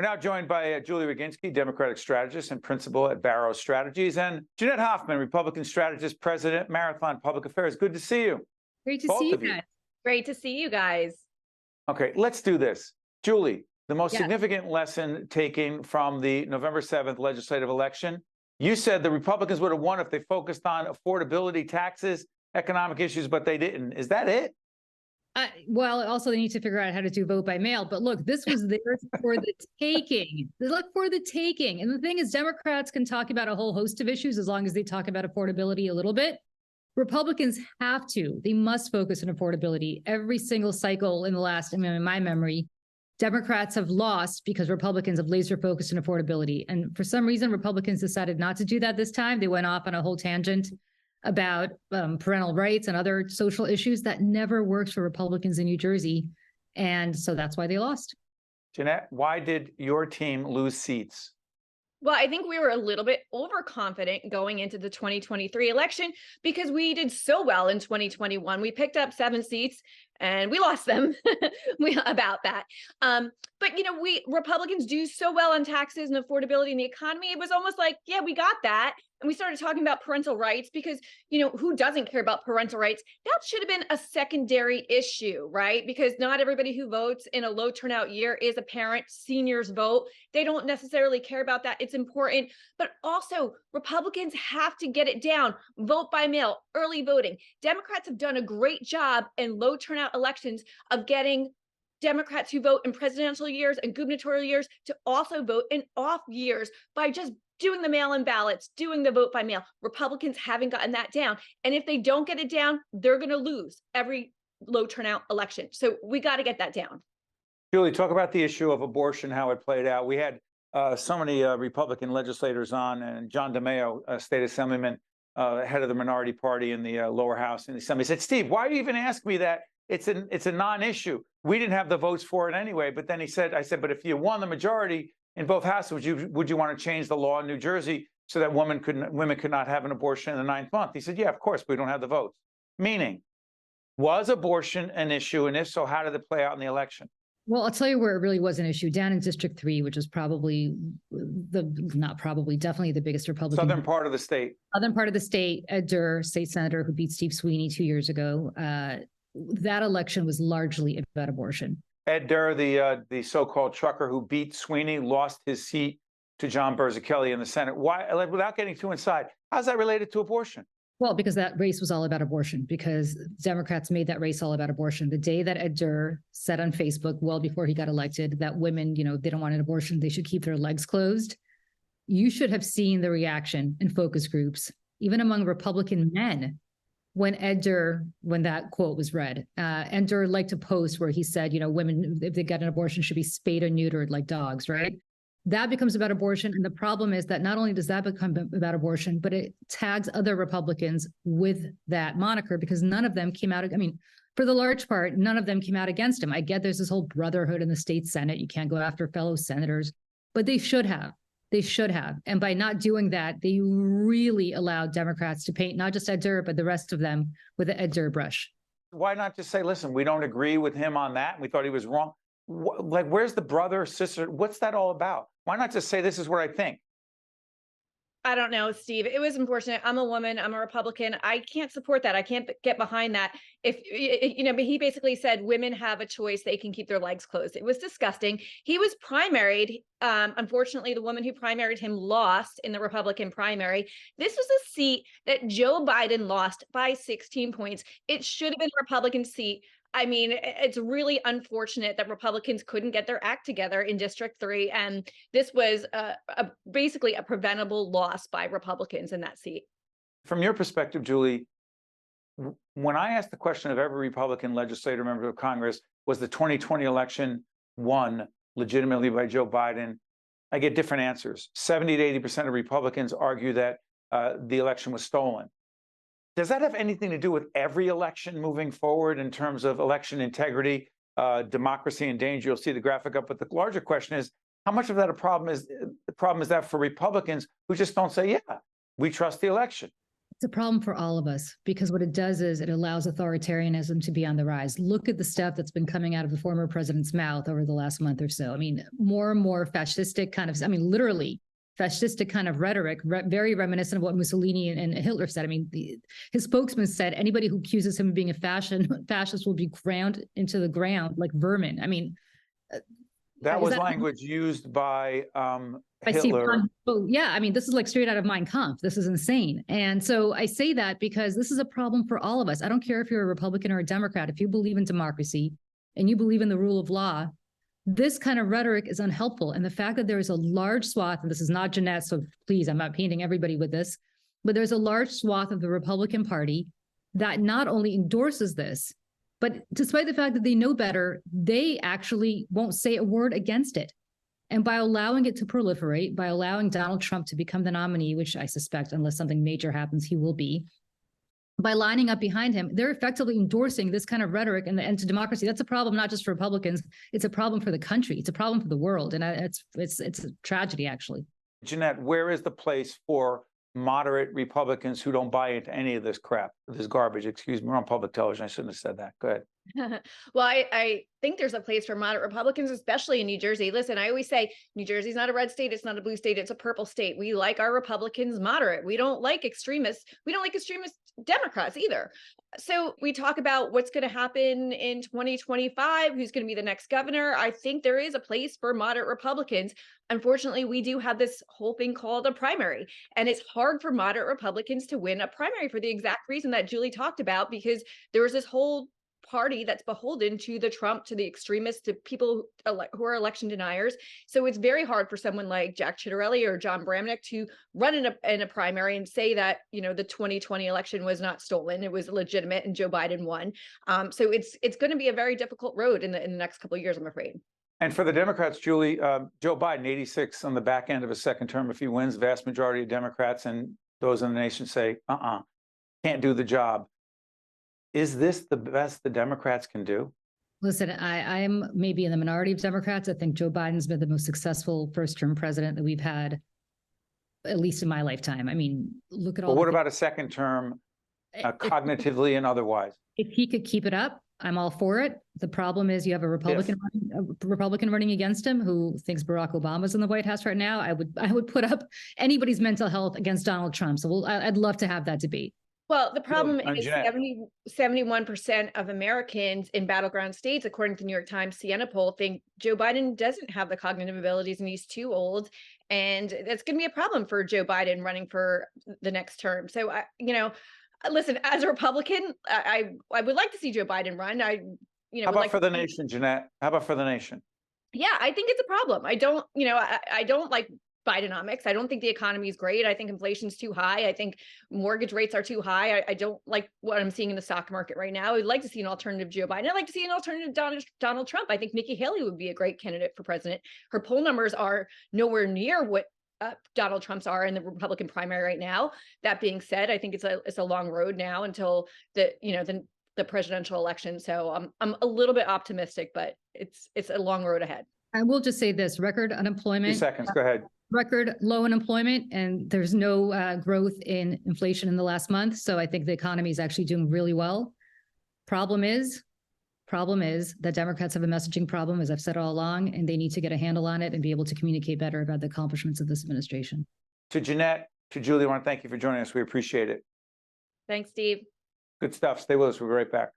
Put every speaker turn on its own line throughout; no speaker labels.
We're now joined by Julie Roginsky, Democratic strategist and principal at Barrow Strategies, and Jeanette Hoffman, Republican strategist, president, Marathon Public Affairs. Good to see you.
Great to see you guys.
Great to see you guys.
Okay, let's do this. Julie, the most
Yes.
significant lesson taken from the November 7th legislative election, you said the Republicans would have won if they focused on affordability, taxes, economic issues, but they didn't. Is that it?
Well, also they need to figure out how to do vote by mail. But look, this was theirs for the taking. Look for the taking. And the thing is, Democrats can talk about a whole host of issues as long as they talk about affordability a little bit. Republicans have to. They must focus on affordability. Every single cycle in the last, in my memory, Democrats have lost because Republicans have laser focused on affordability. And for some reason, Republicans decided not to do that this time. They went off on a whole tangent about parental rights and other social issues. That never works for Republicans in New Jersey. And so that's why they lost.
Jeanette, why did your team lose seats?
Well, I think we were a little bit overconfident going into the 2023 election because we did so well in 2021. We picked up 7 seats and we lost them about that. But, we Republicans do so well on taxes and affordability in the economy. It was almost like, yeah, we got that. And we started talking about parental rights because, who doesn't care about parental rights? That should have been a secondary issue, right? Because not everybody who votes in a low turnout year is a parent. Seniors vote. They don't necessarily care about that. It's important. But also, Republicans have to get it down. Vote by mail, early voting. Democrats have done a great job in low turnout elections of getting Democrats who vote in presidential years and gubernatorial years to also vote in off years by just doing the mail-in ballots, doing the vote by mail. Republicans haven't gotten that down. And if they don't get it down, they're going to lose every low turnout election. So we got to get that down.
Julie, talk about the issue of abortion, how it played out. We had so many Republican legislators on, and John DeMeo, state assemblyman, head of the minority party in the lower house in the assembly, said, Steve, why do you even ask me that? It's a non-issue. We didn't have the votes for it anyway. But then I said, but if you won the majority in both houses, would you want to change the law in New Jersey so that women could not have an abortion in the 9th month? He said, yeah, of course, we don't have the votes. Meaning, was abortion an issue? And if so, how did it play out in the election?
Well, I'll tell you where it really was an issue. Down in District 3, which is definitely the biggest Republican.
Southern part of the state.
Southern part of the state, Ed Durr, state senator who beat Steve Sweeney 2 years ago. That election was largely about abortion. Ed
Durr, the so-called trucker who beat Sweeney, lost his seat to John Kelly in the Senate. Why? Without getting too inside, how's that related to abortion?
Well, because that race was all about abortion, because Democrats made that race all about abortion. The day that Ed Durr said on Facebook, well before he got elected, that women, they don't want an abortion, they should keep their legs closed. You should have seen the reaction in focus groups, even among Republican men, when that quote was read. Ed Durr liked to post where he said, women, if they get an abortion, should be spayed or neutered like dogs, right? That becomes about abortion. And the problem is that not only does that become about abortion, but it tags other Republicans with that moniker because none of them came out. For the large part, none of them came out against him. I get there's this whole brotherhood in the state Senate. You can't go after fellow senators, but they should have. They should have. And by not doing that, they really allowed Democrats to paint not just Ed Durr, but the rest of them with the Ed Durr brush.
Why not just say, listen, we don't agree with him on that. We thought he was wrong. Where's the brother, sister? What's that all about? Why not just say, this is what I think?
I don't know, Steve. It was unfortunate. I'm a woman. I'm a Republican. I can't support that. I can't get behind that. But he basically said women have a choice. They can keep their legs closed. It was disgusting. He was primaried. Unfortunately, the woman who primaried him lost in the Republican primary. This was a seat that Joe Biden lost by 16 points. It should have been a Republican seat. It's really unfortunate that Republicans couldn't get their act together in District 3. And this was basically a preventable loss by Republicans in that seat.
From your perspective, Julie, when I asked the question of every Republican legislator, member of Congress, was the 2020 election won legitimately by Joe Biden? I get different answers. 70 to 80% of Republicans argue that the election was stolen. Does that have anything to do with every election moving forward in terms of election integrity, democracy in danger? You'll see the graphic up. But the larger question is, how much of that a problem is that for Republicans who just don't say, yeah, we trust the election?
It's a problem for all of us because what it does is it allows authoritarianism to be on the rise. Look at the stuff that's been coming out of the former president's mouth over the last month or so. I mean, more and more fascistic kind of, I mean, literally fascistic kind of rhetoric, very reminiscent of what Mussolini and Hitler said. I mean, his spokesman said anybody who accuses him of being a fascist will be ground into the ground like vermin. I mean,
that was language used by
Hitler.
Hitler.
Yeah, I mean, this is like straight out of Mein Kampf. This is insane. And so I say that because this is a problem for all of us. I don't care if you're a Republican or a Democrat. If you believe in democracy and you believe in the rule of law, this kind of rhetoric is unhelpful. And the fact that there is a large swath, and this is not Jeanette, so please, I'm not painting everybody with this, but there's a large swath of the Republican Party that not only endorses this, but despite the fact that they know better, they actually won't say a word against it. And by allowing it to proliferate, by allowing Donald Trump to become the nominee, which I suspect, unless something major happens, he will be, by lining up behind him, they're effectively endorsing this kind of rhetoric and the end to democracy. That's a problem not just for Republicans, it's a problem for the country. It's a problem for the world. And it's a tragedy, actually.
Jeanette, where is the place for moderate Republicans who don't buy into any of this crap, this garbage? Excuse me, we're on public television. I shouldn't have said that. Go ahead.
Well, I think there's a place for moderate Republicans, especially in New Jersey. Listen, I always say New Jersey's not a red state. It's not a blue state. It's a purple state. We like our Republicans moderate. We don't like extremists. We don't like extremist Democrats either. So we talk about what's going to happen in 2025, who's going to be the next governor. I think there is a place for moderate Republicans. Unfortunately, we do have this whole thing called a primary, and it's hard for moderate Republicans to win a primary for the exact reason that Julie talked about, because there was this whole party that's beholden to the Trump, to the extremists, to people who are election deniers. So it's very hard for someone like Jack Ciattarelli or John Bramnick to run in a primary and say that, you know, the 2020 election was not stolen, it was legitimate, and Joe Biden won. So it's going to be a very difficult road in the next couple of years, I'm afraid.
And for the Democrats, Julie, Joe Biden, 86 on the back end of his second term, if he wins, vast majority of Democrats and those in the nation say, can't do the job. Is this the best the Democrats can do?
Listen, I'm maybe in the minority of Democrats. I think Joe Biden's been the most successful first-term president that we've had, at least in my lifetime. I mean, look at all.
But what about a second term, cognitively and otherwise?
If he could keep it up, I'm all for it. The problem is you have a Republican running against him who thinks Barack Obama's in the White House right now. I would put up anybody's mental health against Donald Trump. So I'd love to have that debate.
Well, the problem is 71% of Americans in battleground states, according to the New York Times Siena poll, think Joe Biden doesn't have the cognitive abilities and he's too old. And that's going to be a problem for Joe Biden running for the next term. So, listen, as a Republican, I would like to see Joe Biden run.
How about for the nation, Jeanette? How about for the nation?
Yeah, I think it's a problem. I don't like Bidenomics. I don't think the economy is great. I think inflation's too high. I think mortgage rates are too high. I don't like what I'm seeing in the stock market right now. I'd like to see an alternative Joe Biden. I'd like to see an alternative Donald Trump. I think Nikki Haley would be a great candidate for president. Her poll numbers are nowhere near what Donald Trump's are in the Republican primary right now. That being said, I think it's a long road now until the presidential election. So I'm a little bit optimistic, but it's a long road ahead.
I will just say this: record unemployment.
2 seconds. Go ahead.
Record low unemployment, and there's no growth in inflation in the last month. So I think the economy is actually doing really well. Problem is that Democrats have a messaging problem, as I've said all along, and they need to get a handle on it and be able to communicate better about the accomplishments of this administration.
To Jeanette, to Julie, I want to thank you for joining us. We appreciate it.
Thanks, Steve.
Good stuff. Stay with us. We'll be right back.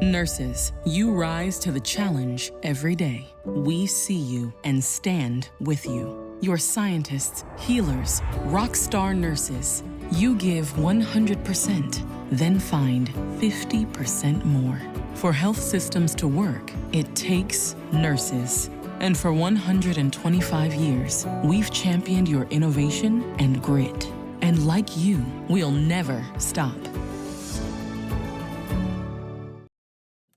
Nurses, you rise to the challenge every day. We see you and stand with you. Your scientists, healers, rock star nurses. You give 100%, then find 50% more. For health systems to work, it takes nurses. And for 125 years, we've championed your innovation and grit. And like you, we'll never stop.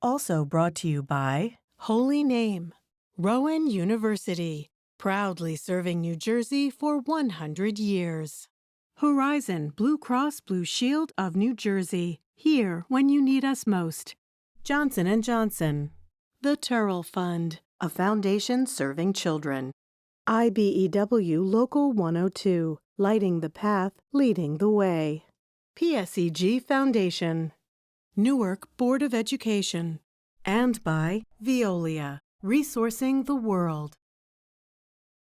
Also brought to you by Holy Name, Rowan University, proudly serving New Jersey for 100 years. Horizon Blue Cross Blue Shield of New Jersey, here when you need us most. Johnson & Johnson. The Turrell Fund, a foundation serving children. IBEW Local 102, lighting the path, leading the way. PSEG Foundation, Newark Board of Education, and by Veolia, resourcing the world.